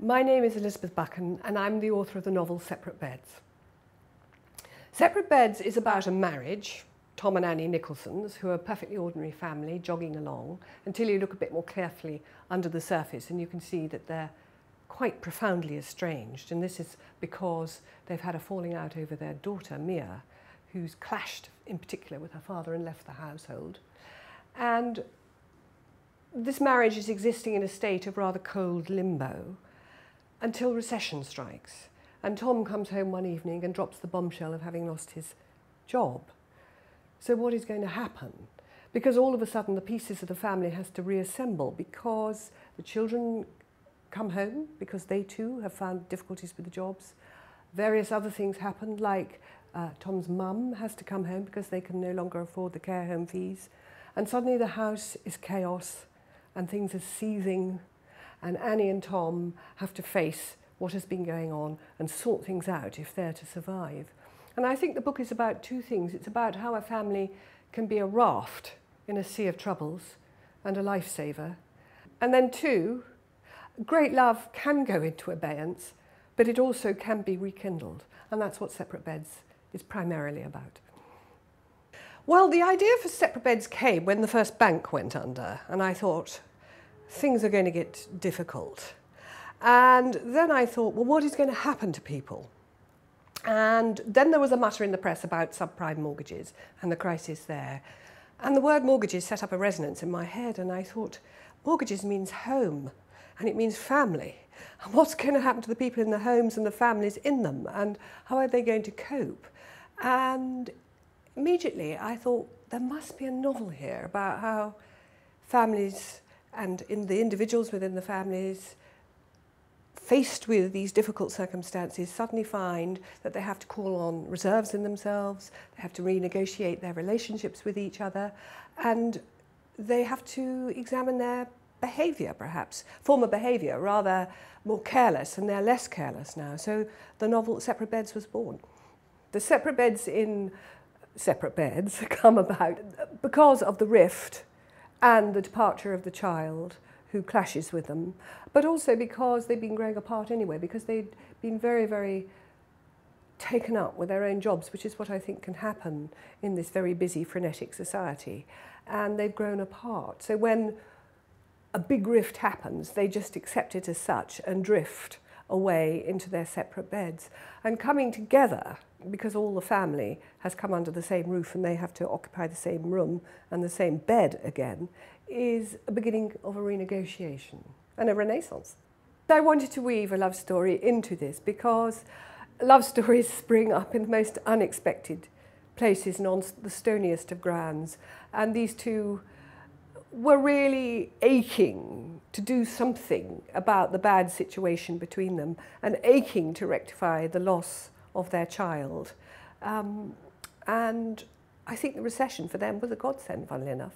My name is Elizabeth Buchan and I'm the author of the novel Separate Beds. Separate Beds is about a marriage, Tom and Annie Nicholsons, who are a perfectly ordinary family jogging along until you look a bit more carefully under the surface and you can see that they're quite profoundly estranged, and this is because they've had a falling out over their daughter Mia, who's clashed in particular with her father and left the household. And this marriage is existing in a state of rather cold limbo until recession strikes, and Tom comes home one evening and drops the bombshell of having lost his job. So what is going to happen? Because all of a sudden the pieces of the family has to reassemble, because the children come home because they too have found difficulties with the jobs. Various other things happen, like Tom's mum has to come home because they can no longer afford the care home fees, and suddenly the house is chaos and things are seething, and Annie and Tom have to face what has been going on and sort things out if they're to survive. And I think the book is about two things. It's about how a family can be a raft in a sea of troubles and a lifesaver. And then two, great love can go into abeyance, but it also can be rekindled. And that's what Separate Beds is primarily about. Well, the idea for Separate Beds came when the first bank went under, and I thought, things are going to get difficult. And then I thought, well, what is going to happen to people? And then there was a mutter in the press about subprime mortgages and the crisis there. And the word mortgages set up a resonance in my head, and I thought, mortgages means home, and it means family. And what's going to happen to the people in the homes and the families in them, and how are they going to cope? And immediately I thought, there must be a novel here about how families and in the individuals within the families, faced with these difficult circumstances, suddenly find that they have to call on reserves in themselves, they have to renegotiate their relationships with each other, and they have to examine their behaviour, perhaps, former behaviour, rather more careless, and they're less careless now. So the novel Separate Beds was born. The separate beds in Separate Beds come about because of the rift and the departure of the child who clashes with them, but also because they've been growing apart anyway, because they'd been very, very taken up with their own jobs, which is what I think can happen in this very busy, frenetic society, and they've grown apart. So when a big rift happens, they just accept it as such and drift away into their separate beds. And coming together, because all the family has come under the same roof and they have to occupy the same room and the same bed again, is a beginning of a renegotiation and a renaissance. I wanted to weave a love story into this because love stories spring up in the most unexpected places and on the stoniest of grounds, and these two were really aching to do something about the bad situation between them and aching to rectify the loss of their child. And I think the recession for them was a godsend, funnily enough.